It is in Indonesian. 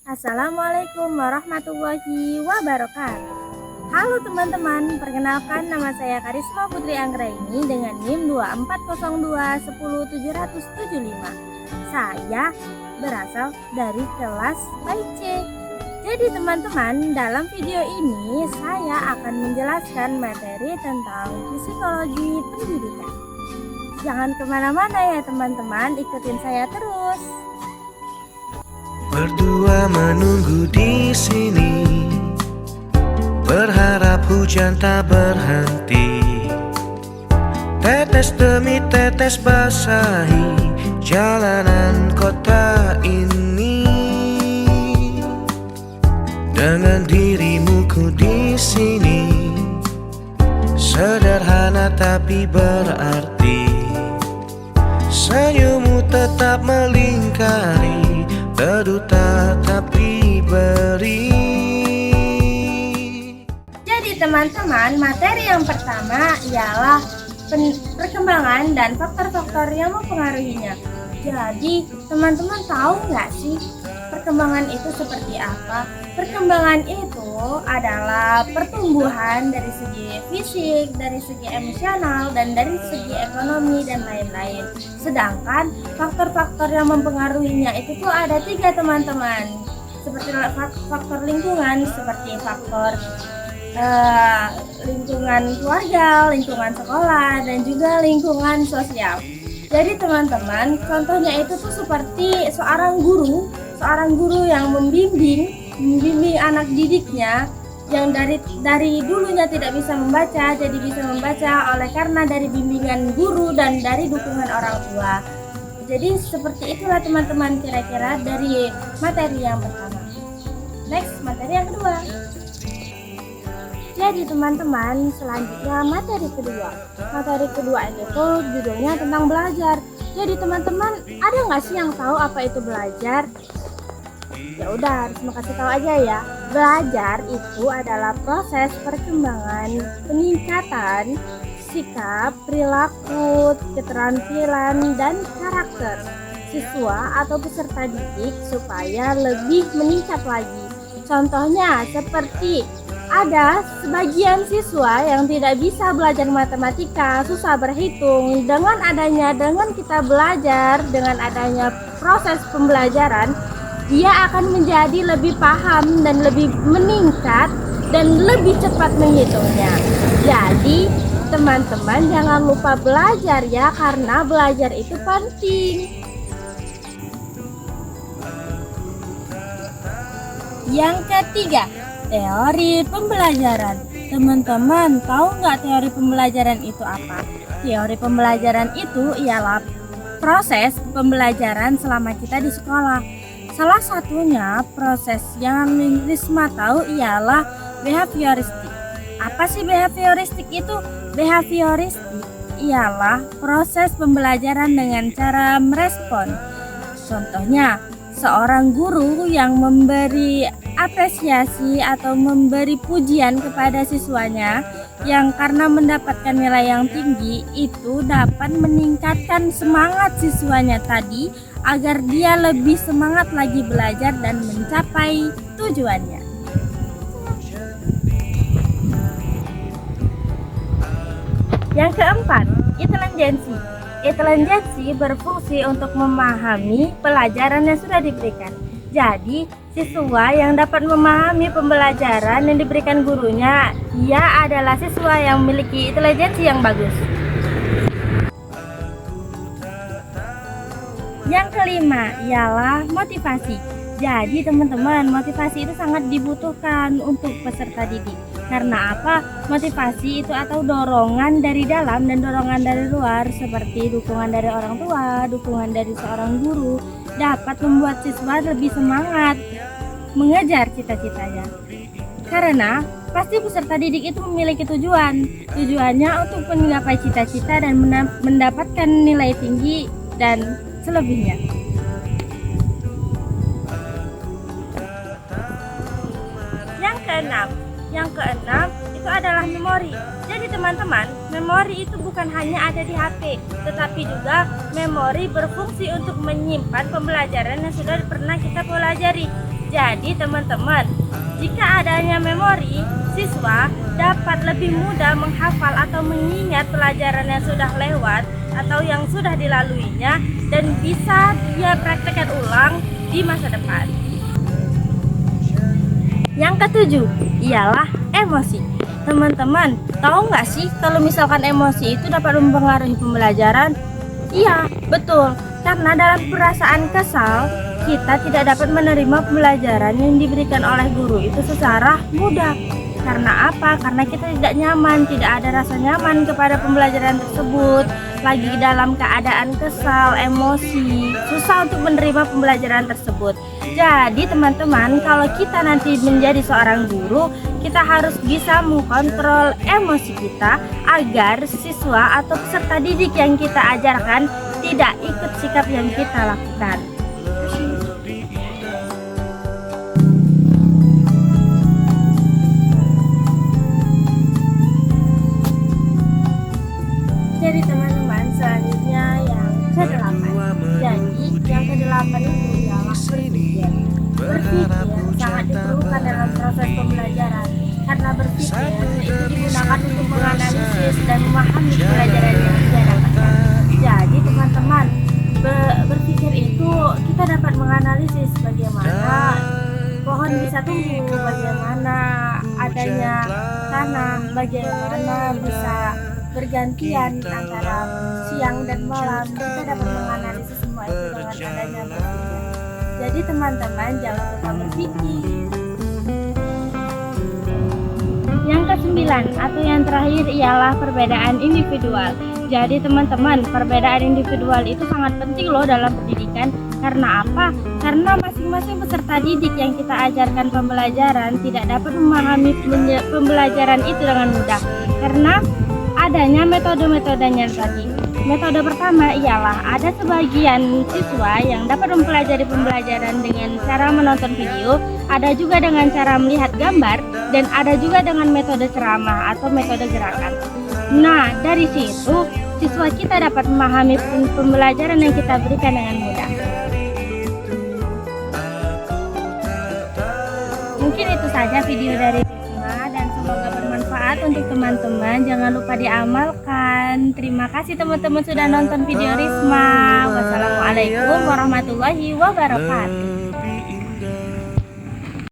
Assalamualaikum warahmatullahi wabarakatuh. Halo teman-teman, perkenalkan nama saya Karisma Putri Anggraini dengan NIM 2402100775. Saya berasal dari kelas baik C. Jadi teman-teman, dalam video ini saya akan menjelaskan materi tentang psikologi pendidikan. Jangan kemana-mana ya teman-teman, ikutin saya terus. Berdua menunggu di sini, berharap hujan tak berhenti. Tetes demi tetes basahi jalanan kota ini. Dengan dirimu ku di sini, sederhana tapi berarti. Senyummu tetap melingkari, teduh tapi beri. Jadi teman-teman, materi yang pertama ialah perkembangan dan faktor-faktor yang mempengaruhinya. Jadi teman-teman tahu nggak sih perkembangan itu seperti apa? Perkembangan itu adalah pertumbuhan dari segi fisik, dari segi emosional, dan dari segi ekonomi dan lain-lain. Sedangkan faktor-faktor yang mempengaruhinya itu tuh ada 3 teman-teman. Seperti faktor lingkungan, seperti faktor lingkungan keluarga, lingkungan sekolah, dan juga lingkungan sosial. Jadi teman-teman, contohnya itu tuh seperti seorang guru yang membimbing anak didiknya yang dari dulunya tidak bisa membaca jadi bisa membaca oleh karena dari bimbingan guru dan dari dukungan orang tua. Jadi seperti itulah teman-teman kira-kira dari materi yang pertama. Next, materi yang kedua. Jadi teman-teman, selanjutnya materi kedua. Materi kedua itu judulnya tentang belajar. Jadi teman-teman, ada nggak sih yang tahu apa itu belajar? Ya udah, harus kasih tahu aja ya. Belajar itu adalah proses perkembangan, peningkatan sikap, perilaku, keterampilan, dan karakter siswa atau peserta didik supaya lebih meningkat lagi. Contohnya seperti ada sebagian siswa yang tidak bisa belajar matematika, susah berhitung. Dengan kita belajar, dengan adanya proses pembelajaran, dia akan menjadi lebih paham dan lebih meningkat dan lebih cepat menghitungnya. Jadi teman-teman jangan lupa belajar ya, karena belajar itu penting. Yang ketiga, teori pembelajaran. Teman-teman tahu nggak teori pembelajaran itu apa? Teori pembelajaran itu ialah proses pembelajaran selama kita di sekolah. Salah satunya proses yang Risma tahu ialah behavioristik. Apa sih behavioristik itu? Behavioristik ialah proses pembelajaran dengan cara merespon. Contohnya, seorang guru yang memberi apresiasi atau memberi pujian kepada siswanya yang karena mendapatkan nilai yang tinggi itu dapat meningkatkan semangat siswanya tadi agar dia lebih semangat lagi belajar dan mencapai tujuannya. Yang keempat, intelijensi. Intelijensi berfungsi untuk memahami pelajaran yang sudah diberikan. Jadi, siswa yang dapat memahami pembelajaran yang diberikan gurunya, dia adalah siswa yang memiliki intelijensi yang bagus. Yang kelima ialah motivasi. Jadi teman-teman, motivasi itu sangat dibutuhkan untuk peserta didik. Karena apa? Motivasi itu atau dorongan dari dalam dan dorongan dari luar, seperti dukungan dari orang tua, dukungan dari seorang guru, dapat membuat siswa lebih semangat mengejar cita-citanya. Karena pasti peserta didik itu memiliki tujuannya untuk menggapai cita-cita dan mendapatkan nilai tinggi dan selebihnya. Yang keenam itu adalah memori. Jadi teman-teman, memori itu bukan hanya ada di HP, tetapi juga memori berfungsi untuk menyimpan pembelajaran yang sudah pernah kita pelajari. Jadi teman-teman, jika adanya memori, siswa dapat lebih mudah menghafal atau mengingat pelajaran yang sudah lewat atau yang sudah dilaluinya dan bisa dia praktekkan ulang di masa depan. Yang ketujuh ialah emosi. Teman-teman, tahu nggak sih kalau misalkan emosi itu dapat mempengaruhi pembelajaran? Iya, betul. Karena dalam perasaan kesal, kita tidak dapat menerima pembelajaran yang diberikan oleh guru itu secara mudah. Karena apa? Karena kita tidak nyaman, tidak ada rasa nyaman kepada pembelajaran tersebut. Lagi dalam keadaan kesal, emosi, susah untuk menerima pembelajaran tersebut. Jadi teman-teman, kalau kita nanti menjadi seorang guru, kita harus bisa mengkontrol emosi kita agar siswa atau peserta didik yang kita ajarkan tidak ikut sikap yang kita lakukan. Jadi teman-teman, selanjutnya yang ke-8. Jadi yang ke-8 itu ialah berpikir. Berpikir sangat diperlukan dalam proses pembelajaran karena berpikir itu digunakan untuk menganalisis dan memahami pelajaran yang dia dapatkan. Jadi teman-teman, berpikir itu kita dapat menganalisis bagaimana pohon bisa tumbuh, bagaimana adanya tanah, bagaimana bisa bergantian antara siang dan malam. Kita dapat menganalisis semua itu dengan adanya berpikir. Jadi teman-teman, jangan lupa berpikir. Yang ke-9 atau yang terakhir ialah perbedaan individual. Jadi teman-teman, perbedaan individual itu sangat penting loh dalam pendidikan. Karena apa? Karena masing-masing peserta didik yang kita ajarkan pembelajaran tidak dapat memahami pembelajaran itu dengan mudah. Karena adanya metode-metodenya tadi. Metode pertama ialah ada sebagian siswa yang dapat mempelajari pembelajaran dengan cara menonton video, ada juga dengan cara melihat gambar, dan ada juga dengan metode ceramah atau metode gerakan. Nah, dari situ siswa kita dapat memahami pembelajaran yang kita berikan dengan mudah. Mungkin itu saja video dari Risma dan semoga bermanfaat untuk teman-teman. Jangan lupa diamalkan. Terima kasih teman-teman sudah nonton video Risma. Wassalamualaikum warahmatullahi wabarakatuh.